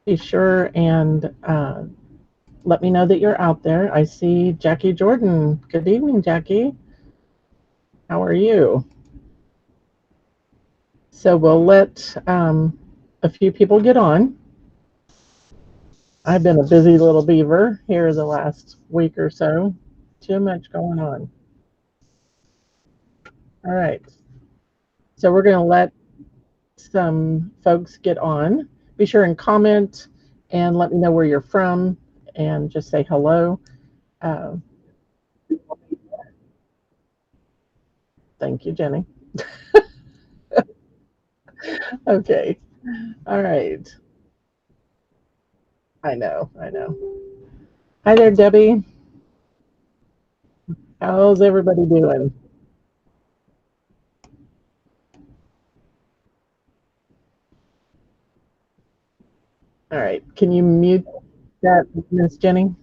be sure and let me know that you're out there. I see Jackie Jordan. Good evening, Jackie. How are you? So we'll let a few people get on. I've been a busy little beaver here the last week or so. Too much going on. All right. So we're going to let some folks get on. Be sure and comment and let me know where you're from and just say hello. Uh, thank you, Jenny. Okay. All right. I know. I know. Hi there, Debbie. How's everybody doing? All right. Can you mute that, Miss Jenny?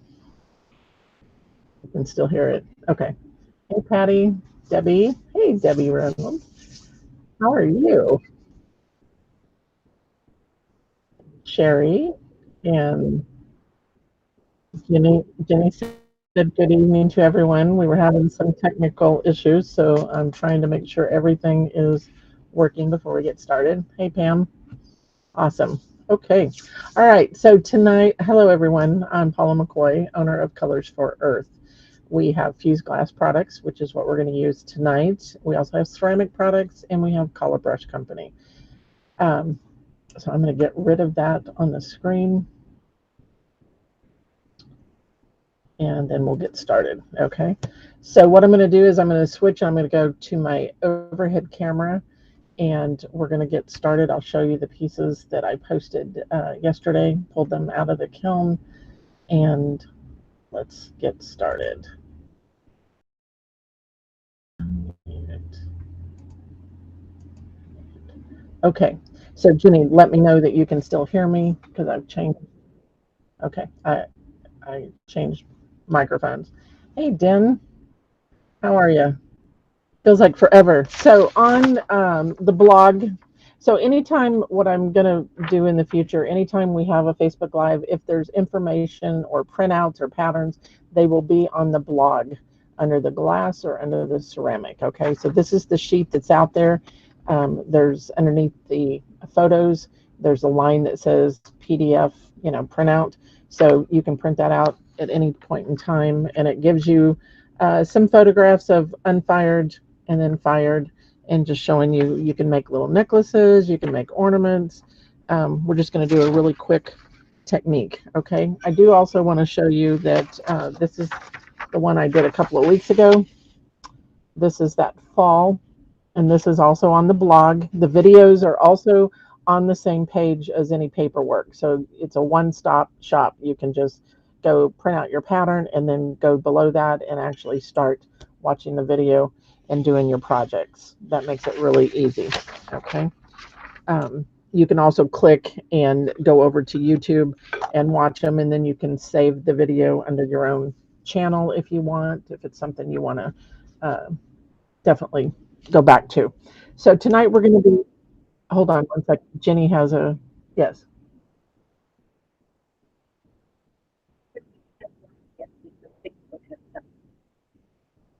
I can still hear it. Okay. Hey, Patty. Debbie. Hey, Debbie Reynolds. How are you? Sherry. And Jenny said good evening to everyone. We were having some technical issues, so I'm trying to make sure everything is working before we get started. Hey, Pam. Awesome. Okay. All right. So tonight, hello everyone. I'm Paula McCoy, owner of Colors for Earth. We have fused glass products, which is what we're going to use tonight. We also have ceramic products, and we have Color Brush Company. Um, so I'm going to get rid of that on the screen, and then we'll get started. Okay. So what I'm going to do is I'm going to switch. I'm going to go to my overhead camera, and we're going to get started. I'll show you the pieces that I posted yesterday, pulled them out of the kiln, and let's get started. Okay, so Jenny, let me know that you can still hear me because I've changed. Okay, I changed microphones. Hey, Den, how are you? Feels like forever. So on the blog, so anytime what I'm going to do in the future, anytime we have a Facebook Live, if there's information or printouts or patterns, they will be on the blog under the glass or under the ceramic. Okay, so this is the sheet that's out there. There's underneath the photos, there's a line that says PDF, printout. So you can print that out at any point in time, and it gives you some photographs of unfired and then fired, and just showing you can make little necklaces, you can make ornaments. We're just going to do a really quick technique. Okay, I do also want to show you that this is the one I did a couple of weeks ago. This is that fall, and this is also on the blog. The videos are also on the same page as any paperwork, so it's a one-stop shop. You can just go print out your pattern and then go below that and actually start watching the video and doing your projects. That makes it really easy. Okay. You can also click and go over to YouTube and watch them, and then you can save the video under your own channel if you want, if it's something you want to definitely go back to. So tonight we're going to be, hold on one second. Jenny has a, yes.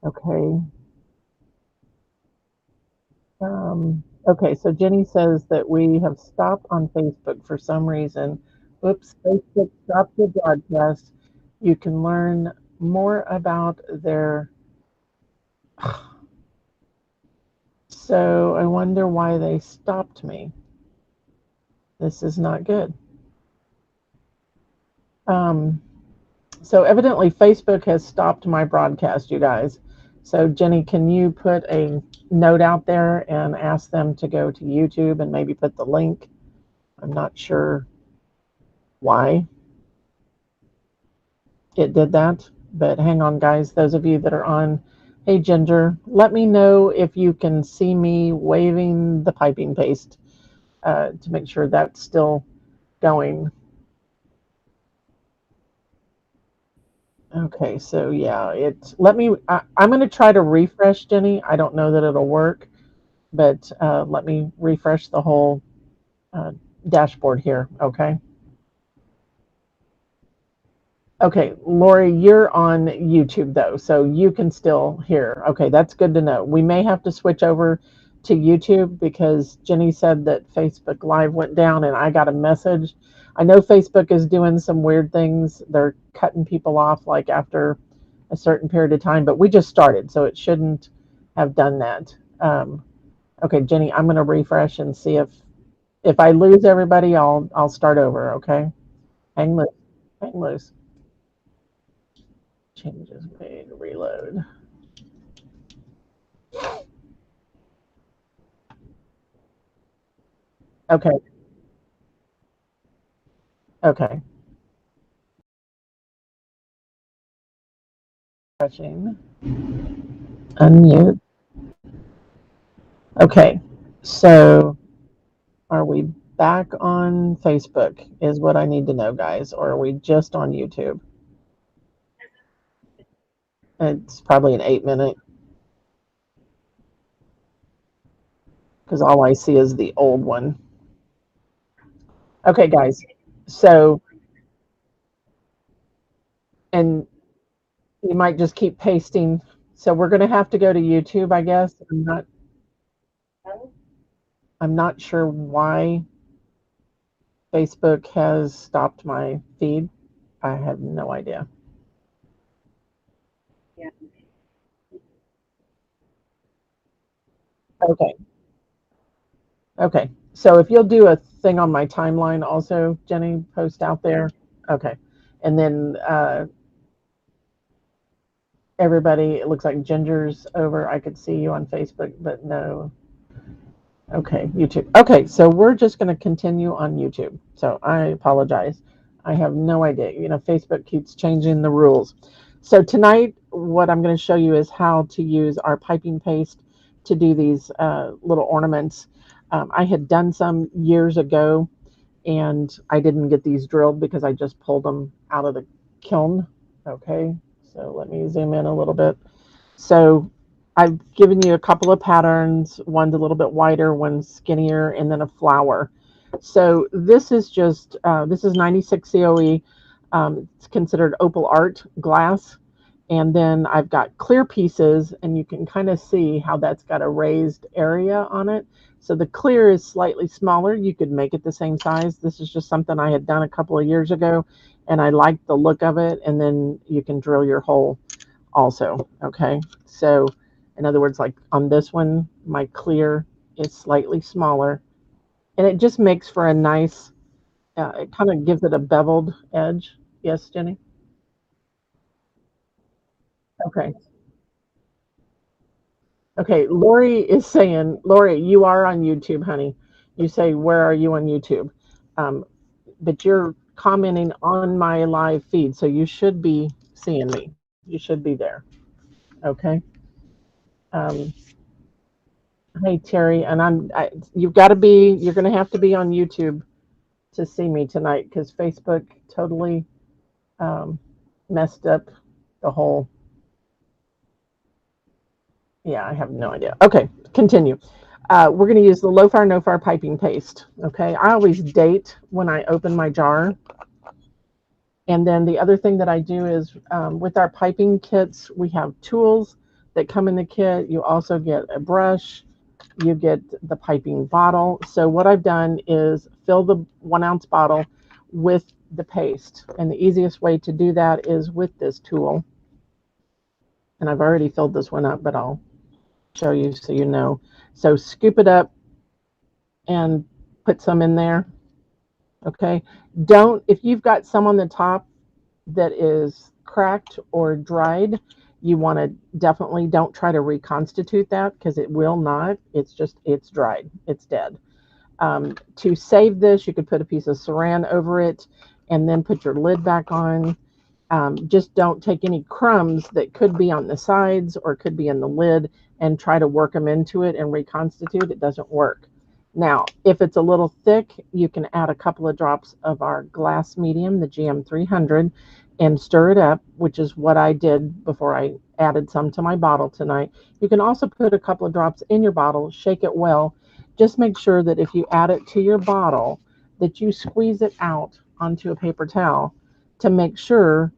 Okay. Okay, so Jenny says that we have stopped on Facebook for some reason. Oops, Facebook stopped the broadcast. You can learn more about their. So I wonder why they stopped me. This is not good. Um, so evidently Facebook has stopped my broadcast, you guys. So Jenny, can you put a note out there and ask them to go to YouTube and maybe put the link? I'm not sure why it did that, but hang on, guys. Those of you that are on, hey Ginger, let me know if you can see me waving the piping paste to make sure that's still going. Okay, so yeah, let me, I'm going to try to refresh, Jenny. I don't know that it'll work, but let me refresh the whole uh, dashboard here, okay? Okay, Lori, you're on YouTube though, so you can still hear. Okay, that's good to know. We may have to switch over to YouTube because Jenny said that Facebook Live went down and I got a message. I know Facebook is doing some weird things. They're cutting people off like after a certain period of time, but we just started, so it shouldn't have done that. Okay, Jenny, I'm going to refresh and see if I lose everybody, I'll start over. Okay, hang loose, hang loose. Changes made, reload. Okay, okay. Touching. Unmute. Okay, so are we back on Facebook is what I need to know, guys, or are we just on YouTube? It's probably an 8 minute because all I see is the old one. Okay, guys. So, and you might just keep pasting. So we're going to have to go to YouTube, I guess. I'm not sure why Facebook has stopped my feed. I have no idea. Okay. Okay. So if you'll do a thing on my timeline also, Jenny, post out there. Okay. And then everybody, it looks like Ginger's over. I could see you on Facebook, but no. Okay, YouTube. Okay, so we're just going to continue on YouTube. So I apologize. I have no idea. You know, Facebook keeps changing the rules. So tonight, what I'm going to show you is how to use our piping paste to do these little ornaments. I had done some years ago, and I didn't get these drilled because I just pulled them out of the kiln. Okay, so let me zoom in a little bit. So I've given you a couple of patterns. One's a little bit wider, one's skinnier, and then a flower. So this is just, this is 96 COE. It's considered opal art glass. And then I've got clear pieces, and you can kind of see how that's got a raised area on it. So the clear is slightly smaller. You could make it the same size. This is just something I had done a couple of years ago, and I liked the look of it. And then you can drill your hole also. Okay, so in other words, like on this one, my clear is slightly smaller, and it just makes for a nice, it kind of gives it a beveled edge. Yes, Jenny? Okay. Okay, Lori is saying, Lori, you are on YouTube, honey. You say, where are you on YouTube? Um, but you're commenting on my live feed, so you should be seeing me. You should be there. Okay. Um, hey, Terry, and you've got to be, you're going to have to be on YouTube to see me tonight because Facebook totally um, messed up the whole. Yeah, I have no idea. Okay, continue. We're going to use the low fire, no fire piping paste. Okay, I always date when I open my jar. And then the other thing that I do is with our piping kits, we have tools that come in the kit. You also get a brush, you get the piping bottle. So what I've done is fill the 1 ounce bottle with the paste. And the easiest way to do that is with this tool. And I've already filled this one up, but I'll show you so you know. So scoop it up and put some in there. Okay. Don't, if you've got some on the top that is cracked or dried, you want to definitely don't try to reconstitute that because it will not. It's just, it's dried. It's dead. To save this, you could put a piece of saran over it and then put your lid back on. Just don't take any crumbs that could be on the sides or could be in the lid and try to work them into it and reconstitute. It doesn't work. Now, if it's a little thick, you can add a couple of drops of our glass medium, the GM 300, and stir it up, which is what I did before I added some to my bottle tonight. You can also put a couple of drops in your bottle, shake it well. Just make sure that if you add it to your bottle, that you squeeze it out onto a paper towel to make sure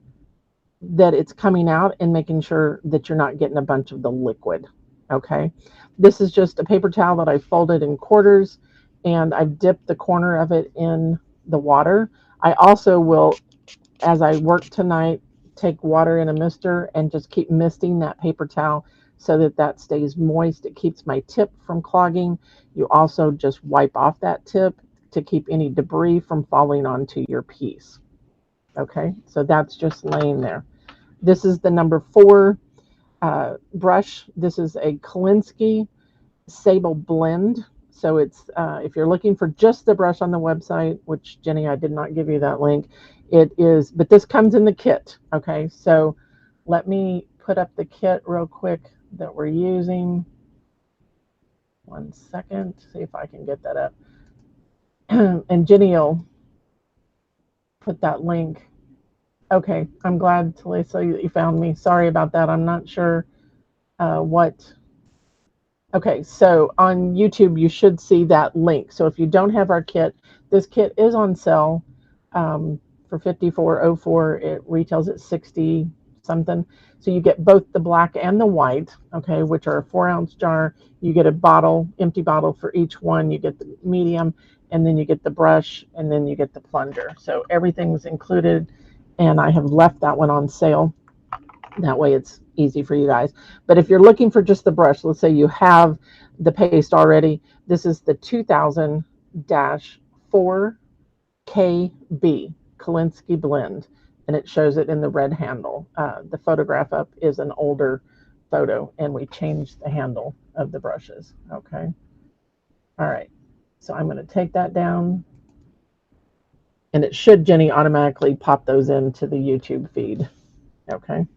that it's coming out and making sure that you're not getting a bunch of the liquid. Okay. This is just a paper towel that I folded in quarters, and I've dipped the corner of it in the water. I also will, as I work tonight, take water in a mister and just keep misting that paper towel so that that stays moist. It keeps my tip from clogging. You also just wipe off that tip to keep any debris from falling onto your piece. Okay, so that's just laying there. This is the number 4 brush. This is a Kolinsky Sable Blend. So it's, if you're looking for just the brush on the website, which Jenny, I did not give you that link, it is, but this comes in the kit. Okay, so let me put up the kit real quick that we're using. 1 second, see if I can get that up. And Jenny will put that link. Okay, I'm glad, Talisa, you found me. Sorry about that. I'm not sure what. Okay, so on YouTube, you should see that link. So if you don't have our kit, this kit is on sale for $54.04. It retails at 60 something. So you get both the black and the white, okay, which are a 4-ounce jar. You get a bottle, empty bottle for each one. You get the medium, and then you get the brush, and then you get the plunger. So everything's included, and I have left that one on sale. That way it's easy for you guys. But if you're looking for just the brush, let's say you have the paste already, this is the 2000-4KB Kolinsky Blend, and it shows it in the red handle. The photograph up is an older photo, and we changed the handle of the brushes. Okay. All right. So I'm going to take that down, and it should, Jenny, automatically pop those into the YouTube feed. Okay.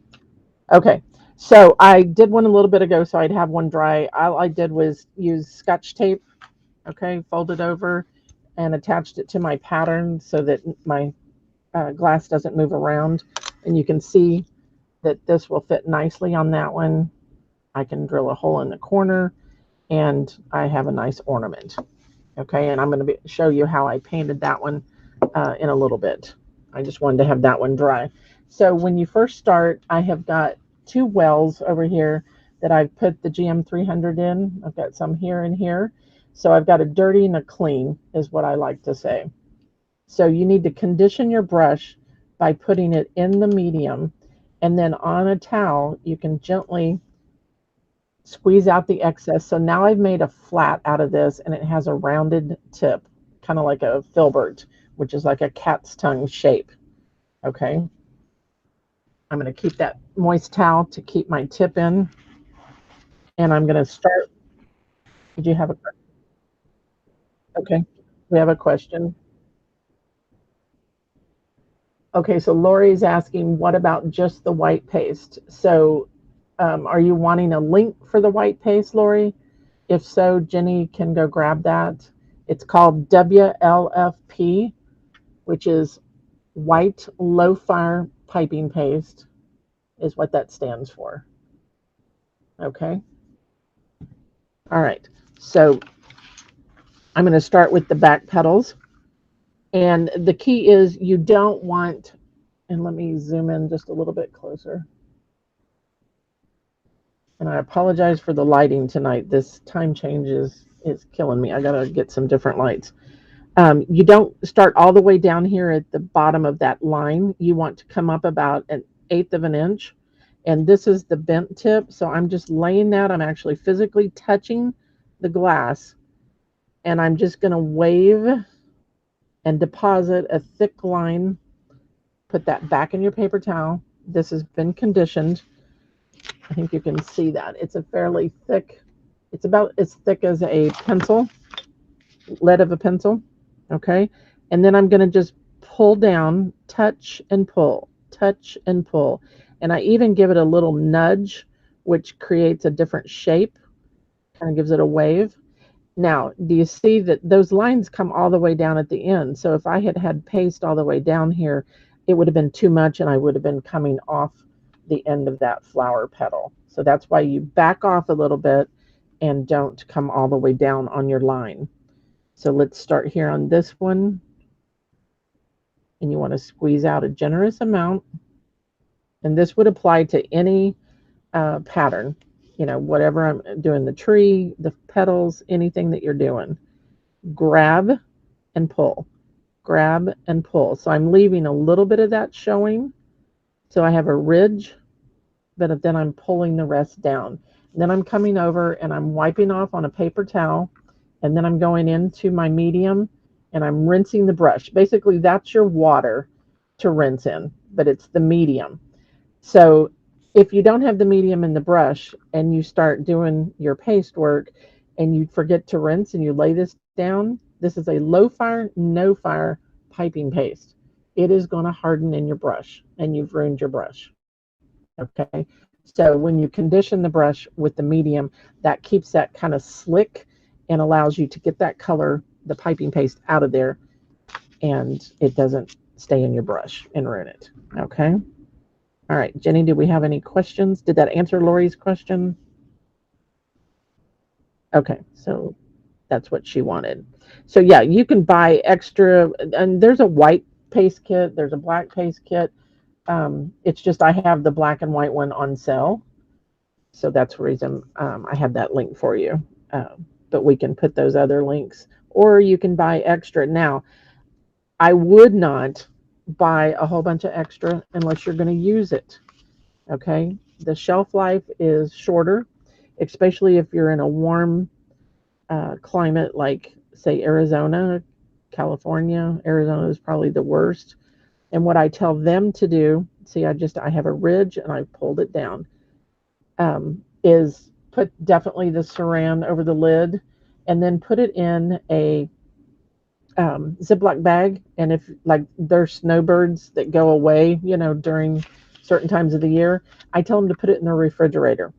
Okay, so I did one a little bit ago, so I'd have one dry. All I did was use Scotch tape, okay, folded over and attached it to my pattern so that my glass doesn't move around. And you can see that this will fit nicely on that one. I can drill a hole in the corner, and I have a nice ornament. Okay, and I'm going to show you how I painted that one in a little bit. I just wanted to have that one dry. So when you first start, I have got 2 wells over here that I've put the GM 300 in. I've got some here and here. So I've got a dirty and a clean, is what I like to say. So you need to condition your brush by putting it in the medium, and then on a towel, you can gently squeeze out the excess. So now I've made a flat out of this, and it has a rounded tip, kind of like a filbert, which is like a cat's tongue shape. Okay. I'm going to keep that moist towel to keep my tip in. And I'm going to start. Did you have a question? Okay. We have a question. Okay, so Lori's asking, what about just the white paste? So are you wanting a link for the white paste, Lori? If so, Jenny can go grab that. It's called WLFP, which is white low fire piping paste, is what that stands for. Okay. All right. So I'm going to start with the back petals. And the key is you don't want, and let me zoom in just a little bit closer. And I apologize for the lighting tonight. This time change is killing me. I got to get some different lights. You don't start all the way down here at the bottom of that line. You want to come up about 1/8 of an inch. And this is the bent tip. So I'm just laying that. I'm actually physically touching the glass. And I'm just going to wave and deposit a thick line. Put that back in your paper towel. This has been conditioned. I think you can see that. It's a fairly thick, it's about as thick as a pencil, lead of a pencil. Okay. And then I'm going to just pull down, touch and pull, touch and pull. And I even give it a little nudge, which creates a different shape, kind of gives it a wave. Now, do you see that those lines come all the way down at the end? So if I had had paste all the way down here, it would have been too much, and I would have been coming off the end of that flower petal. So that's why you back off a little bit and don't come all the way down on your line. So let's start here on this one. And you want to squeeze out a generous amount. And this would apply to any pattern, you know, whatever I'm doing, the tree, the petals, anything that you're doing. Grab and pull, grab and pull. So I'm leaving a little bit of that showing. So I have a ridge, but then I'm pulling the rest down. And then I'm coming over and I'm wiping off on a paper towel. And then I'm going into my medium and I'm rinsing the brush. Basically, that's your water to rinse in, but it's the medium. So if you don't have the medium in the brush and you start doing your paste work and you forget to rinse and you lay this down, this is a low fire, no fire piping paste. It is going to harden in your brush and you've ruined your brush. Okay. So when you condition the brush with the medium, that keeps that kind of slick and allows you to get that color, the piping paste out of there, and it doesn't stay in your brush and ruin it. Okay. All right, Jenny, do we have any questions? Did that answer Lori's question? Okay, so that's what she wanted. So yeah, you can buy extra, and there's a white paste kit, there's a black paste kit. It's just I have the black and white one on sale. So that's the reason I have that link for you. But we can put those other links, or you can buy extra. Now, I would not buy a whole bunch of extra unless you're going to use it. Okay, the shelf life is shorter, especially if you're in a warm climate like, say, Arizona, California. Arizona is probably the worst. And what I tell them to do, see, I have a ridge and I pulled it down, is put definitely the saran over the lid and then put it in a Ziploc bag. And if like there's snowbirds that go away, you know, during certain times of the year, I tell them to put it in the refrigerator.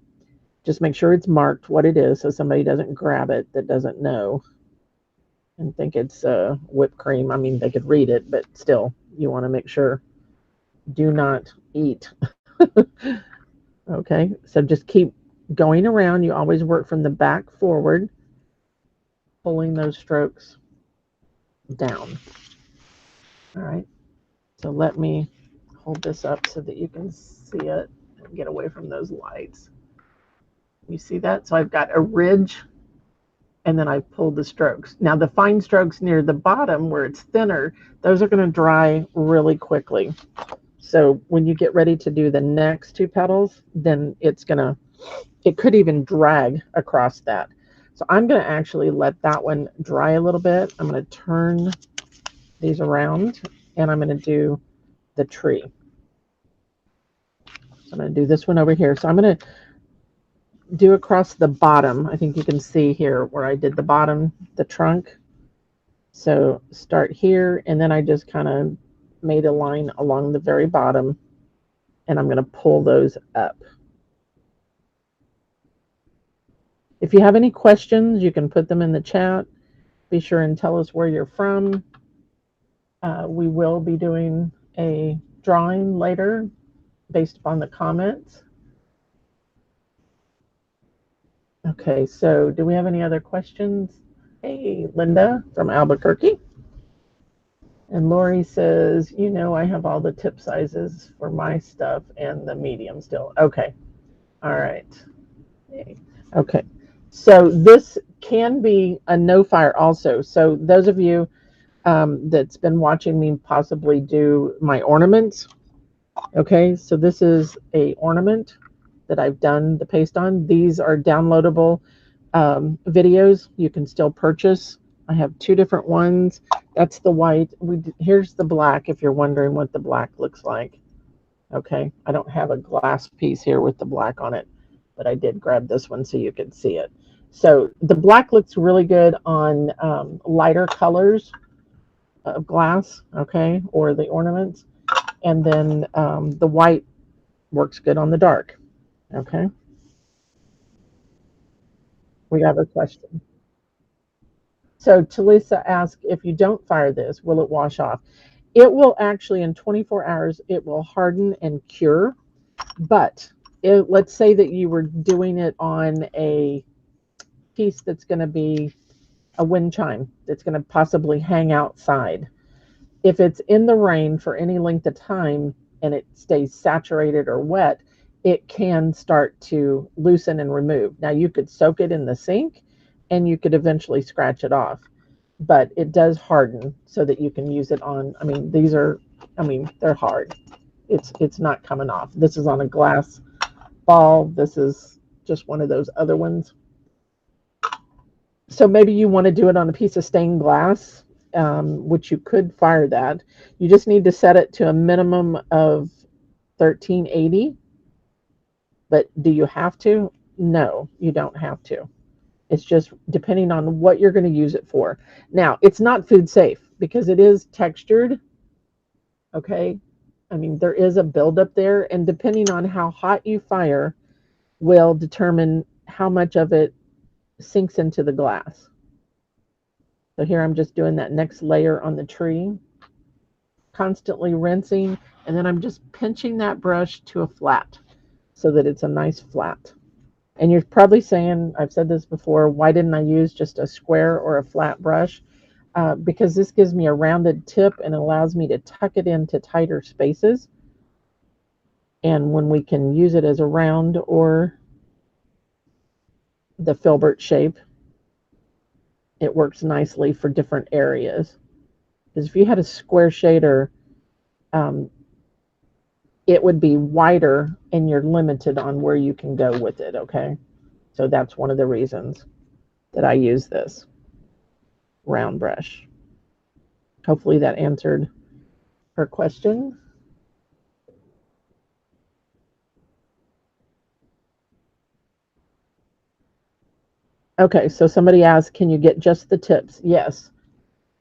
Just make sure it's marked what it is so somebody doesn't grab it that doesn't know and think it's whipped cream. I mean, they could read it, but still, you want to make sure. Do not eat. Okay, so just keep going around. You always work from the back forward, pulling those strokes down. All right, so let me hold this up so that you can see it and get away from those lights. You see that? So I've got a ridge and then I pulled the strokes. Now the fine strokes near the bottom where it's thinner, those are going to dry really quickly. So when you get ready to do the next two petals, then it could even drag across that. So I'm going to actually let that one dry a little bit. I'm going to turn these around and I'm going to do the tree. So I'm going to do this one over here. So I'm going to do across the bottom. I think you can see here where I did the bottom, the trunk. So start here, and then I just kind of made a line along the very bottom, and I'm going to pull those up. If you have any questions, you can put them in the chat. Be sure and tell us where you're from. We will be doing a drawing later based upon the comments. Okay, so do we have any other questions? Hey, Linda from Albuquerque. And Lori says, you know, I have all the tip sizes for my stuff and the medium still. Okay. All right. Okay. So this can be a no fire also. So those of you that's been watching me possibly do my ornaments. Okay. So this is a ornament that I've done the paste on. These are downloadable videos you can still purchase. I have two different ones. That's the white. Here's the black if you're wondering what the black looks like. Okay, I don't have a glass piece here with the black on it, but I did grab this one so you could see it. So the black looks really good on lighter colors of glass, okay, or the ornaments. And then the white works good on the dark, okay. We have a question. So Talisa asked, if you don't fire this, will it wash off? It will actually, in 24 hours, it will harden and cure. But let's say that you were doing it on a piece that's going to be a wind chime that's going to possibly hang outside. If it's in the rain for any length of time, and it stays saturated or wet, it can start to loosen and remove. Now you could soak it in the sink and you could eventually scratch it off, but it does harden so that you can use it on, I mean, these are, I mean, they're hard. It's not coming off. This is on a glass ball. This is just one of those other ones. So maybe you want to do it on a piece of stained glass, which you could fire that. You just need to set it to a minimum of 1380. But do you have to? No, you don't have to. It's just depending on what you're going to use it for. Now, it's not food safe because it is textured. Okay. I mean, there is a buildup there, and depending on how hot you fire, will determine how much of it sinks into the glass. So here I'm just doing that next layer on the tree, constantly rinsing, and then I'm just pinching that brush to a flat so that it's a nice flat. And you're probably saying, I've said this before, why didn't I use just a square or a flat brush? Because this gives me a rounded tip and allows me to tuck it into tighter spaces. And when we can use it as a round or the filbert shape, it works nicely for different areas. Because if you had a square shader, it would be wider and you're limited on where you can go with it, okay? So that's one of the reasons that I use this round brush. Hopefully that answered her question. Okay, so somebody asked, can you get just the tips? Yes.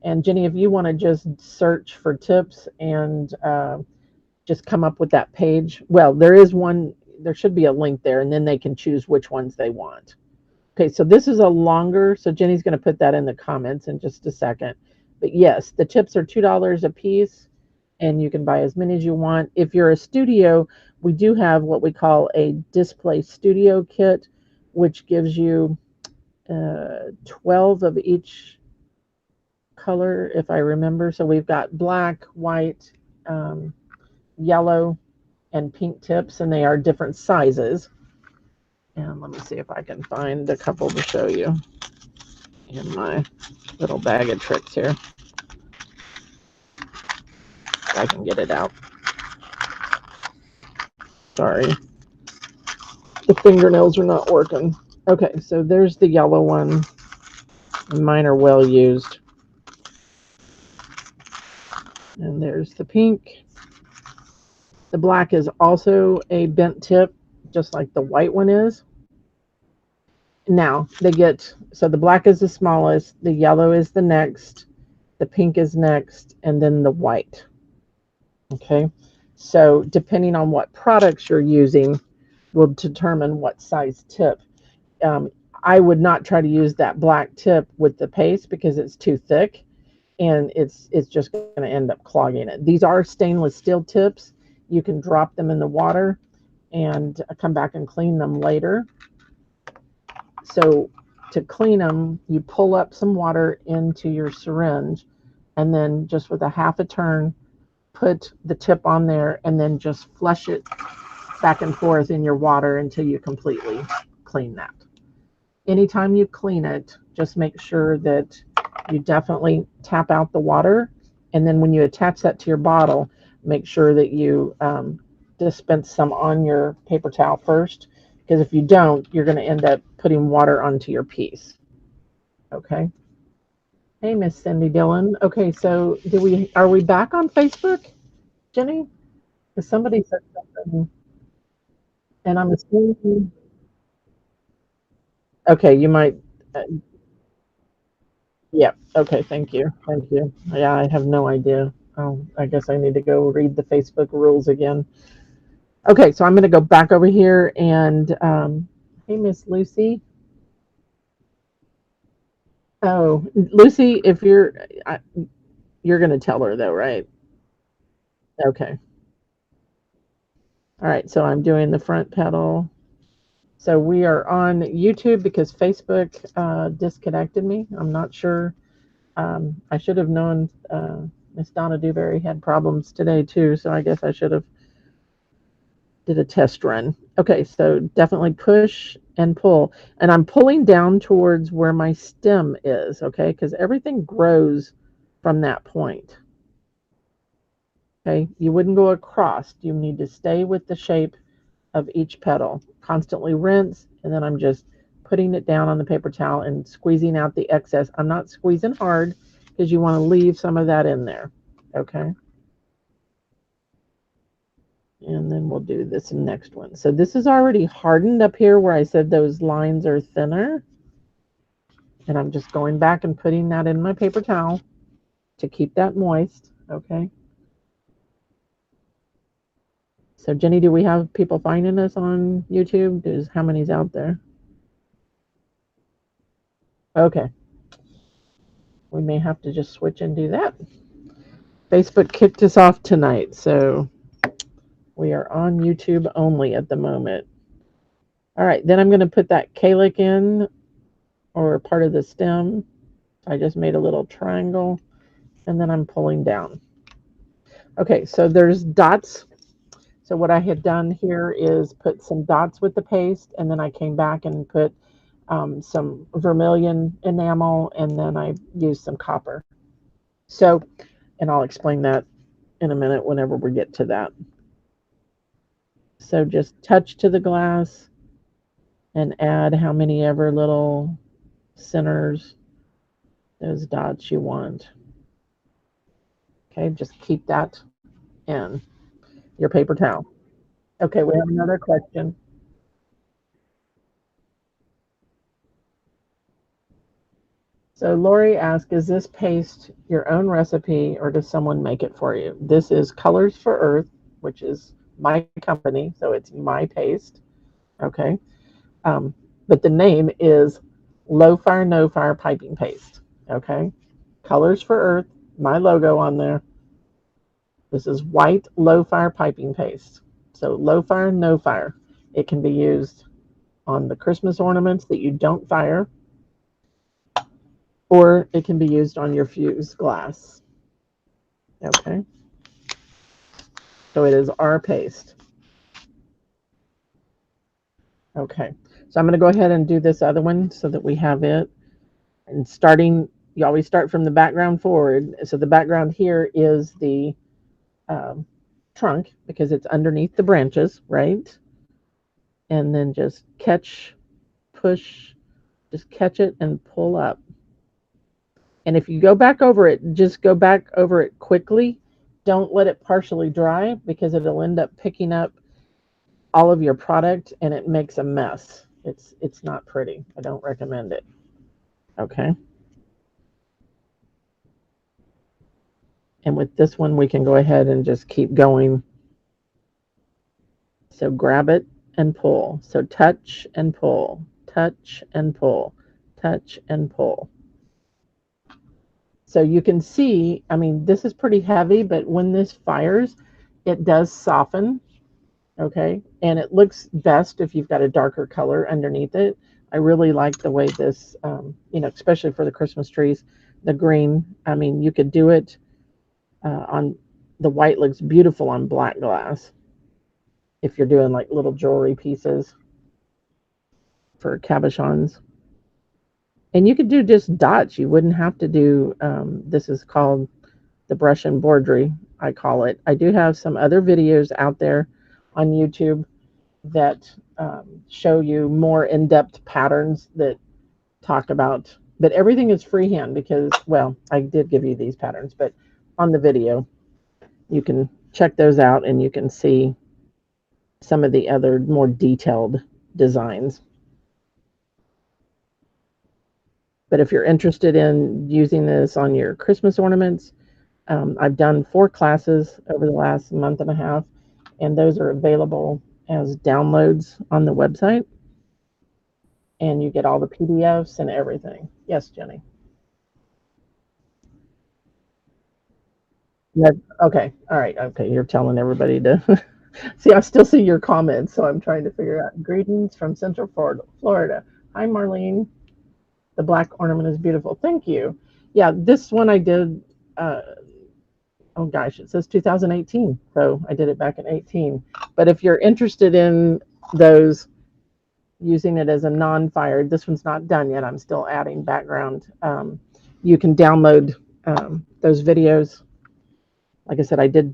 And Jenny, if you want to just search for tips and just come up with that page, well, there is one, there should be a link there, and then they can choose which ones they want. Okay, so this is a longer, so Jenny's going to put that in the comments in just a second. But yes, the tips are $2 a piece, and you can buy as many as you want. If you're a studio, we do have what we call a display studio kit, which gives you 12 of each color, if I remember. So we've got black, white, yellow, and pink tips, and they are different sizes. And let me see if I can find a couple to show you in my little bag of tricks here. I can get it out. Sorry. The fingernails are not working. Okay, so there's the yellow one. Mine are well used. And there's the pink. The black is also a bent tip, just like the white one is. Now, they get, so the black is the smallest, the yellow is the next, the pink is next, and then the white. Okay, so depending on what products you're using will determine what size tip. I would not try to use that black tip with the paste because it's too thick and it's just going to end up clogging it. These are stainless steel tips. You can drop them in the water and come back and clean them later. So to clean them, you pull up some water into your syringe and then just with a half a turn, put the tip on there and then just flush it back and forth in your water until you completely clean that. Anytime you clean it, just make sure that you definitely tap out the water. And then when you attach that to your bottle, make sure that you dispense some on your paper towel first. Because if you don't, you're going to end up putting water onto your piece. Okay. Hey, Miss Cindy Dillon. Okay, so are we back on Facebook, Jenny? Because somebody said something, and I'm assuming. Okay, you might. Uh, yeah. Okay. Thank you. Thank you. Yeah, I have no idea. Oh, I guess I need to go read the Facebook rules again. Okay, so I'm going to go back over here and hey, Miss Lucy. Oh, Lucy, if you're going to tell her though, right? Okay. All right. So I'm doing the front pedal. So we are on YouTube because Facebook disconnected me. I'm not sure. I should have known Miss Donna Dewberry had problems today too, so I guess I should have did a test run. Okay, so definitely push and pull. And I'm pulling down towards where my stem is, okay? Because everything grows from that point. Okay, you wouldn't go across. You need to stay with the shape of each petal. Constantly rinse, and then I'm just putting it down on the paper towel and squeezing out the excess. I'm not squeezing hard because you want to leave some of that in there, okay? And then we'll do this next one. So this is already hardened up here where I said those lines are thinner. And I'm just going back and putting that in my paper towel to keep that moist, okay? So Jenny, do we have people finding us on YouTube? How many's out there? Okay. We may have to just switch and do that. Facebook kicked us off tonight, so we are on YouTube only at the moment. All right, then I'm going to put that calyx in, or part of the stem. I just made a little triangle, and then I'm pulling down. Okay, so there's dots. So what I had done here is put some dots with the paste, and then I came back and put some vermilion enamel, and then I used some copper. So, and I'll explain that in a minute whenever we get to that. So just touch to the glass and add how many ever little centers, those dots you want. Okay, just keep that in your paper towel. Okay, we have another question. So Lori asked, is this paste your own recipe or does someone make it for you? This is Colors for Earth, which is my company, so it's my paste. Okay. But the name is Low Fire, No Fire Piping Paste. Okay. Colors for Earth, my logo on there. This is white low fire piping paste. So low fire, no fire. It can be used on the Christmas ornaments that you don't fire, or it can be used on your fused glass. Okay. So it is our paste. Okay. So I'm going to go ahead and do this other one so that we have it. And starting, you always start from the background forward. So the background here is the trunk because it's underneath the branches, right? And then just catch, push, just catch it and pull up. And if you go back over it, just go back over it quickly. Don't let it partially dry because it'll end up picking up all of your product and it makes a mess. It's not pretty. I don't recommend it. Okay. And with this one, we can go ahead and just keep going. So grab it and pull. So touch and pull, touch and pull, touch and pull. So you can see, I mean, this is pretty heavy, but when this fires, it does soften. Okay. And it looks best if you've got a darker color underneath it. I really like the way this, especially for the Christmas trees, the green. I mean, you could do it on the white, looks beautiful on black glass if you're doing like little jewelry pieces for cabochons. And you could do just dots. You wouldn't have to do, this is called the brush embroidery, I call it. I do have some other videos out there on YouTube that show you more in-depth patterns that talk about, but everything is freehand because, well, I did give you these patterns, but on the video, you can check those out and you can see some of the other more detailed designs. But if you're interested in using this on your Christmas ornaments, I've done 4 classes over the last month and a half, and those are available as downloads on the website. And you get all the PDFs and everything. Yes, Jenny. Yeah, okay. All right. Okay. You're telling everybody to see. I still see your comments, so I'm trying to figure out. Greetings from Central Florida. Hi, Marlene. The black ornament is beautiful. Thank you. Yeah, this one I did a Oh gosh, it says 2018. So I did it back in 18. But if you're interested in those, using it as a non-fired, this one's not done yet. I'm still adding background. You can download those videos. Like I said, I did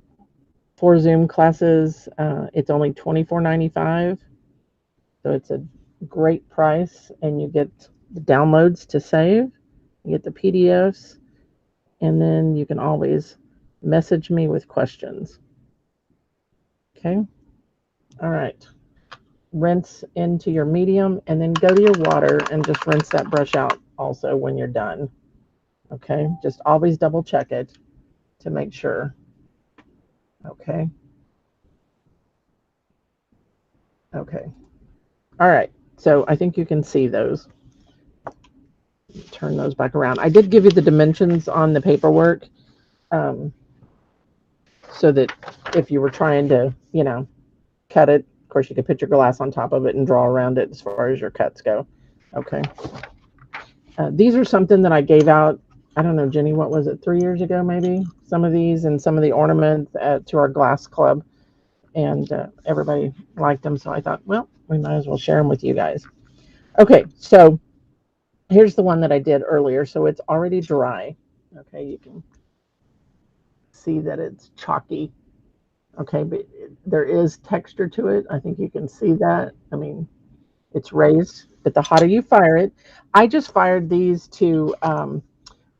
4 Zoom classes. It's only $24.95. So it's a great price, and you get the downloads to save, you get the PDFs, and then you can always message me with questions. Okay. All right. Rinse into your medium, and then go to your water and just rinse that brush out also when you're done. Okay. Just always double check it to make sure. Okay. Okay. All right. So I think you can see those. Turn those back around. I did give you the dimensions on the paperwork, so that if you were trying to, cut it, of course you could put your glass on top of it and draw around it as far as your cuts go. Okay. These are something that I gave out, I don't know, Jenny, what was it, 3 years ago maybe? Some of these and some of the ornaments to our glass club, and everybody liked them, so I thought, well, we might as well share them with you guys. Okay, so here's the one that I did earlier. So it's already dry. Okay, you can see that it's chalky. Okay, but there is texture to it. I think you can see that. I mean, it's raised, but the hotter you fire it, I just fired these to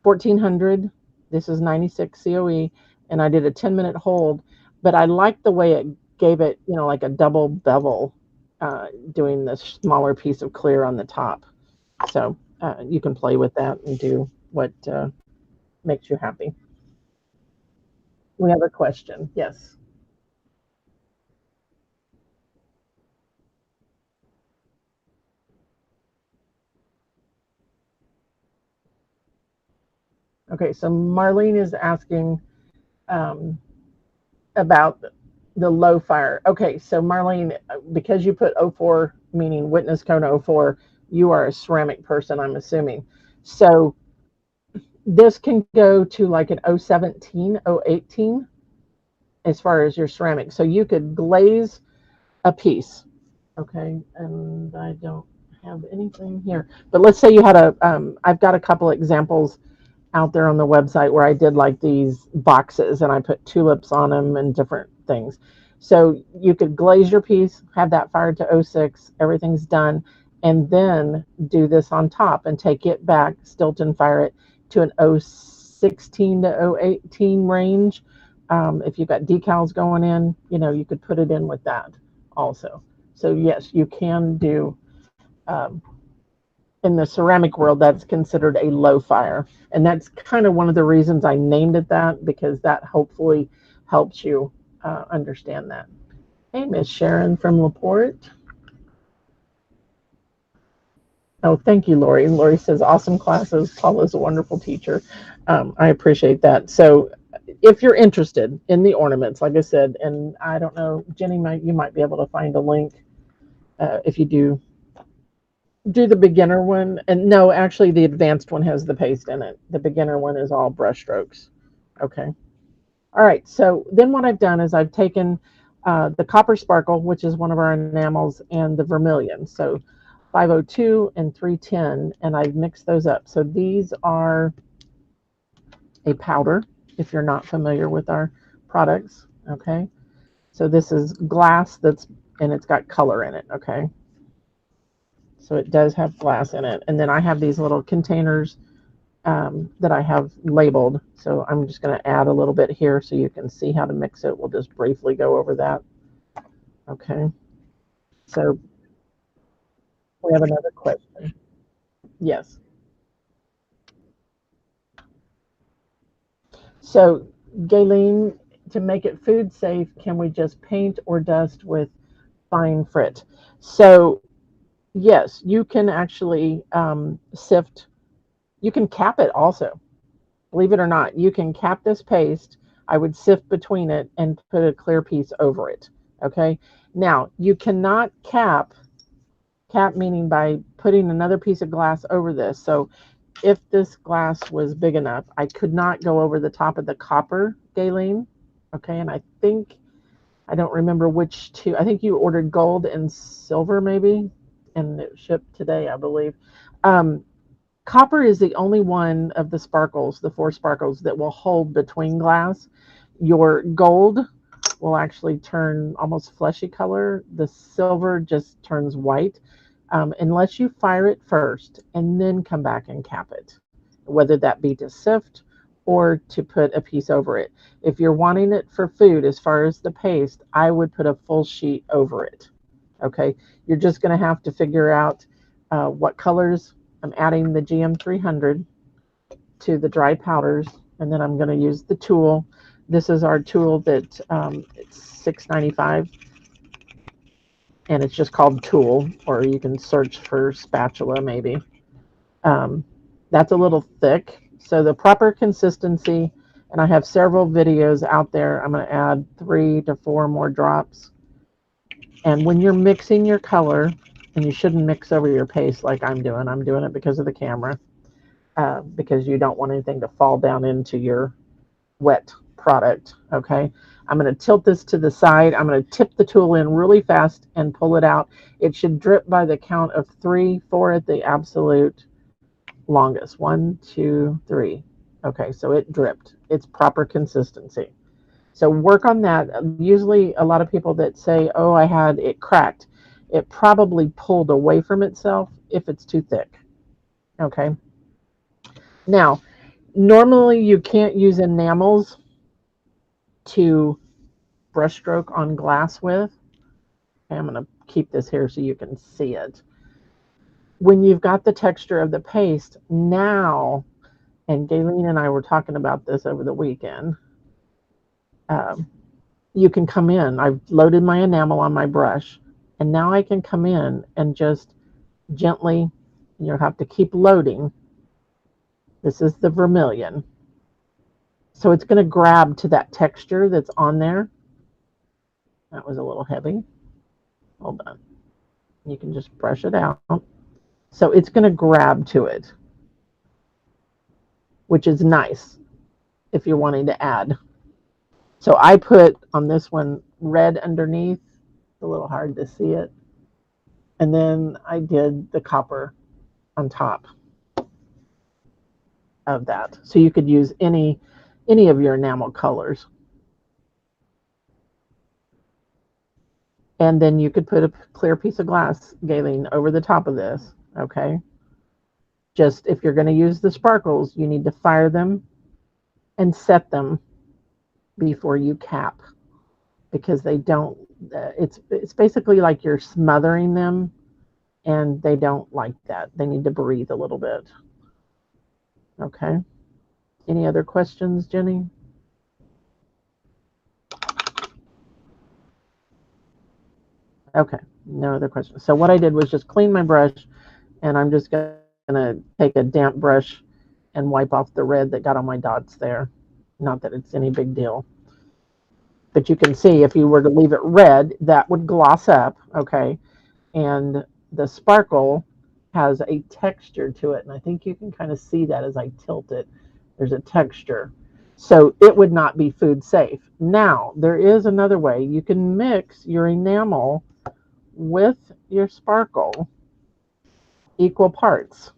1400. This is 96 COE, and I did a 10-minute hold, but I liked the way it gave it, like a double bevel, doing this smaller piece of clear on the top. So you can play with that and do what makes you happy. We have a question. Yes. Okay, so Marlene is asking um, about the low fire. Okay, so Marlene, because you put O4, meaning witness cone O4, you are a ceramic person, I'm assuming. So this can go to like an 017, 018 as far as your ceramic. So you could glaze a piece. Okay, and I don't have anything here, but let's say you had I've got a couple examples out there on the website where I did like these boxes and I put tulips on them and different things. So you could glaze your piece, have that fired to 06, everything's done, and then do this on top and take it back, Stilton fire it to an 016 to 018 range. If you've got decals going in, you could put it in with that also. So yes, you can do, um, in the ceramic world, that's considered a low fire. And that's kind of one of the reasons I named it that, because that hopefully helps you understand that. Hey, Miss Sharon from LaPorte. Oh, thank you, Lori. Lori says, awesome classes. Paula's a wonderful teacher. I appreciate that. So if you're interested in the ornaments, like I said, and I don't know, Jenny, you might be able to find a link if you do the beginner one. And no, actually the advanced one has the paste in it. The beginner one is all brush strokes. Okay. All right. So then what I've done is I've taken the copper sparkle, which is one of our enamels, and the vermilion. So 502 and 310, and I've mixed those up. So these are a powder, if you're not familiar with our products. Okay. So this is glass and it's got color in it. Okay. So it does have glass in it. And then I have these little containers that I have labeled. So I'm just going to add a little bit here so you can see how to mix it. We'll just briefly go over that. Okay. So we have another question. Yes. So Galen, to make it food safe, can we just paint or dust with fine frit? So yes, you can actually sift. You can cap it also. Believe it or not, you can cap this paste. I would sift between it and put a clear piece over it. Okay. Now you cannot cap meaning by putting another piece of glass over this. So if this glass was big enough, I could not go over the top of the copper Galen. Okay, and I don't remember which two. I think you ordered gold and silver maybe, and it shipped today, I believe. Um, Copper is the only one of the sparkles, the 4 sparkles, that will hold between glass. Your gold will actually turn almost fleshy color. The silver just turns white, unless you fire it first and then come back and cap it, whether that be to sift or to put a piece over it. If you're wanting it for food, as far as the paste, I would put a full sheet over it. Okay, you're just going to have to figure out what colors. I'm adding the GM 300 to the dry powders, and then I'm going to use the tool. This is our tool that it's $6.95, and it's just called tool, or you can search for spatula maybe. That's a little thick, so the proper consistency, and I have several videos out there. I'm going to add 3 to 4 more drops. And when you're mixing your color, and you shouldn't mix over your paste like I'm doing it because of the camera, because you don't want anything to fall down into your wet product. Okay, I'm going to tilt this to the side. I'm going to tip the tool in really fast and pull it out. It should drip by the count of 3, 4 at the absolute longest. 1, 2, 3. Okay, so it dripped. It's proper consistency. So work on that. Usually a lot of people that say, oh, I had it cracked, it probably pulled away from itself if it's too thick. Okay. Now, normally you can't use enamels to brushstroke on glass with. Okay, I'm going to keep this here so you can see it. When you've got the texture of the paste, now, and Galen and I were talking about this over the weekend, you can come in. I've loaded my enamel on my brush, and now I can come in and just gently, you'll have to keep loading. This is the vermilion. So it's going to grab to that texture that's on there. That was a little heavy. Hold on. You can just brush it out. So it's going to grab to it, which is nice if you're wanting to add. So I put on this one red underneath. It's a little hard to see it. And then I did the copper on top of that. So you could use any of your enamel colors. And then you could put a clear piece of glass, Galen, over the top of this. Okay. Just if you're going to use the sparkles, you need to fire them and set them before you cap, because they don't, it's basically like you're smothering them, and they don't like that. They need to breathe a little bit. Okay. Any other questions, Jenny? Okay, no other questions. So what I did was just clean my brush, and I'm just going to take a damp brush and wipe off the red that got on my dots there. Not that it's any big deal. But you can see if you were to leave it red, that would gloss up, okay? And the sparkle has a texture to it, and I think you can kind of see that as I tilt it. There's a texture. So it would not be food safe. Now, there is another way. You can mix your enamel with your sparkle equal parts,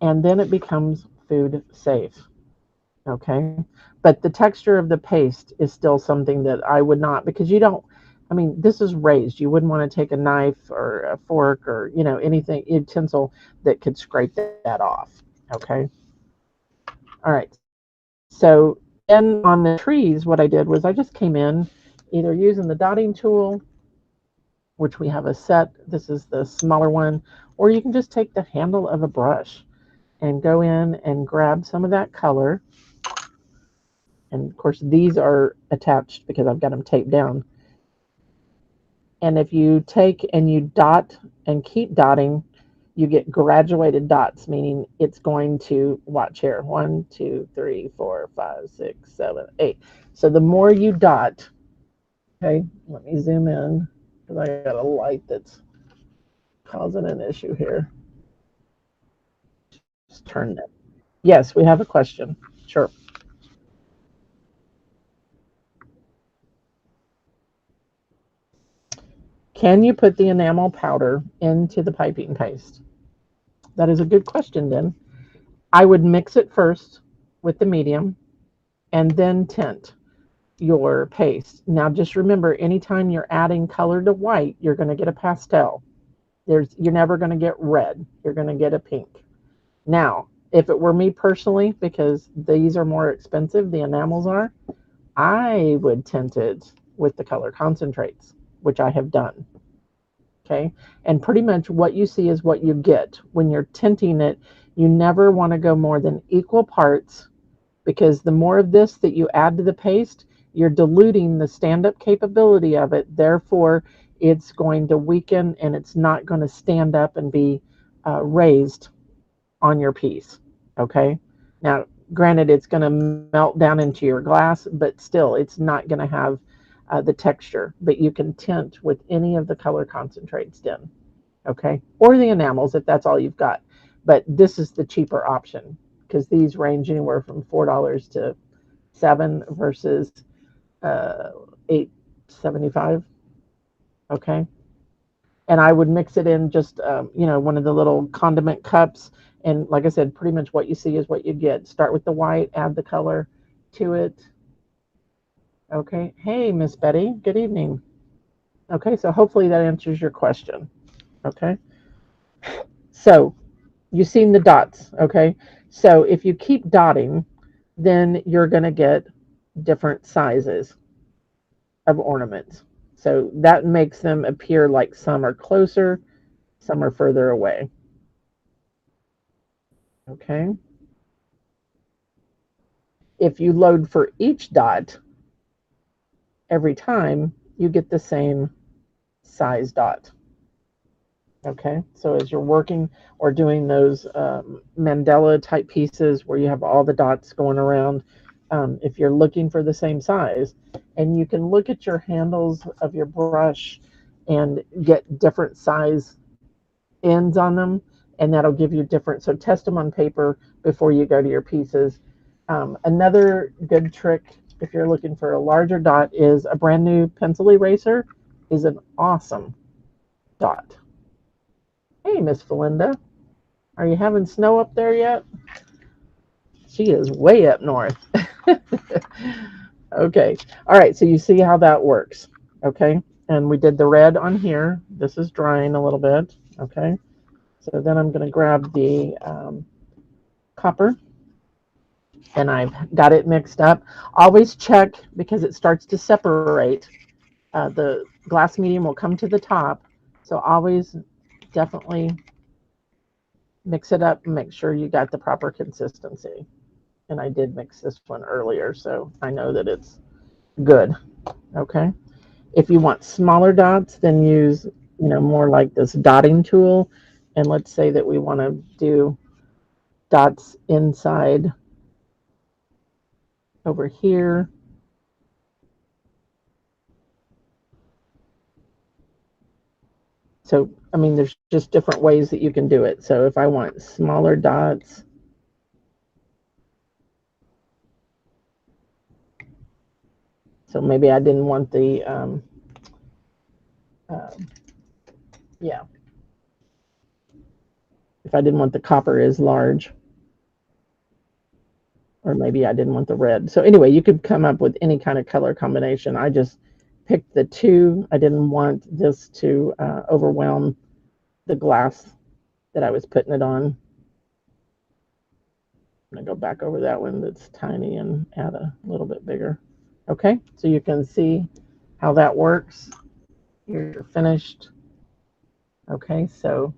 and then it becomes food safe. Okay, but the texture of the paste is still something that I would not, because you don't, I mean, this is raised. You wouldn't want to take a knife or a fork or, you know, anything, utensil that could scrape that off. Okay. All right. So then on the trees, what I did was I just came in either using the dotting tool, which we have a set. This is the smaller one, or you can just take the handle of a brush and go in and grab some of that color. And of course, these are attached because I've got them taped down. And if you take and you dot and keep dotting, you get graduated dots, meaning it's going to, watch here, 1, 2, 3, 4, 5, 6, 7, 8. So the more you dot, okay, let me zoom in because I got a light that's causing an issue here. Just turn that. Yes, we have a question. Sure. Can you put the enamel powder into the piping paste? That is a good question, then. I would mix it first with the medium and then tint your paste. Now just remember, anytime you're adding color to white, you're going to get a pastel. You're never going to get red. You're going to get a pink. Now, if it were me personally, because these are more expensive, the enamels are, I would tint it with the color concentrates, which I have done. Okay. And pretty much what you see is what you get. When you're tinting it, you never want to go more than equal parts, because the more of this that you add to the paste, you're diluting the stand-up capability of it. Therefore, it's going to weaken and it's not going to stand up and be raised on your piece. Okay. Now, granted, it's going to melt down into your glass, but still, it's not going to have the texture. But you can tint with any of the color concentrates in. Okay. Or the enamels if that's all you've got. But this is the cheaper option, because these range anywhere from $4 to $7 versus $8.75. Okay. And I would mix it in just, one of the little condiment cups. And like I said, pretty much what you see is what you get. Start with the white, add the color to it. Okay. Hey, Miss Betty, good evening. Okay, so hopefully that answers your question. Okay. So you've seen the dots. Okay. So if you keep dotting, then you're going to get different sizes of ornaments. So that makes them appear like some are closer, some are further away. Okay. If you load for each dot every time, you get the same size dot. Okay. So as you're working or doing those mandala type pieces where you have all the dots going around, if you're looking for the same size, and you can look at your handles of your brush and get different size ends on them, and that'll give you different. So test them on paper before you go to your pieces. Another good trick, if you're looking for a larger dot, is a brand new pencil eraser is an awesome dot. Hey, Miss Felinda, are you having snow up there yet? She is way up north. Okay. All right. So you see how that works. Okay. And we did the red on here. This is drying a little bit. Okay. So then I'm going to grab the copper, and I've got it mixed up. Always check, because it starts to separate. The glass medium will come to the top. So always definitely mix it up and make sure you got the proper consistency. And I did mix this one earlier, so I know that it's good. Okay. If you want smaller dots, then use, more like this dotting tool. And let's say that we want to do dots inside over here. So, I mean, there's just different ways that you can do it. So if I want smaller dots, so maybe I didn't want the, yeah, if I didn't want the copper as large, or maybe I didn't want the red. So anyway, you could come up with any kind of color combination. I just picked the two. I didn't want this to overwhelm the glass that I was putting it on. I'm going to go back over that one that's tiny and add a little bit bigger. Okay, so you can see how that works. You're finished. Okay, so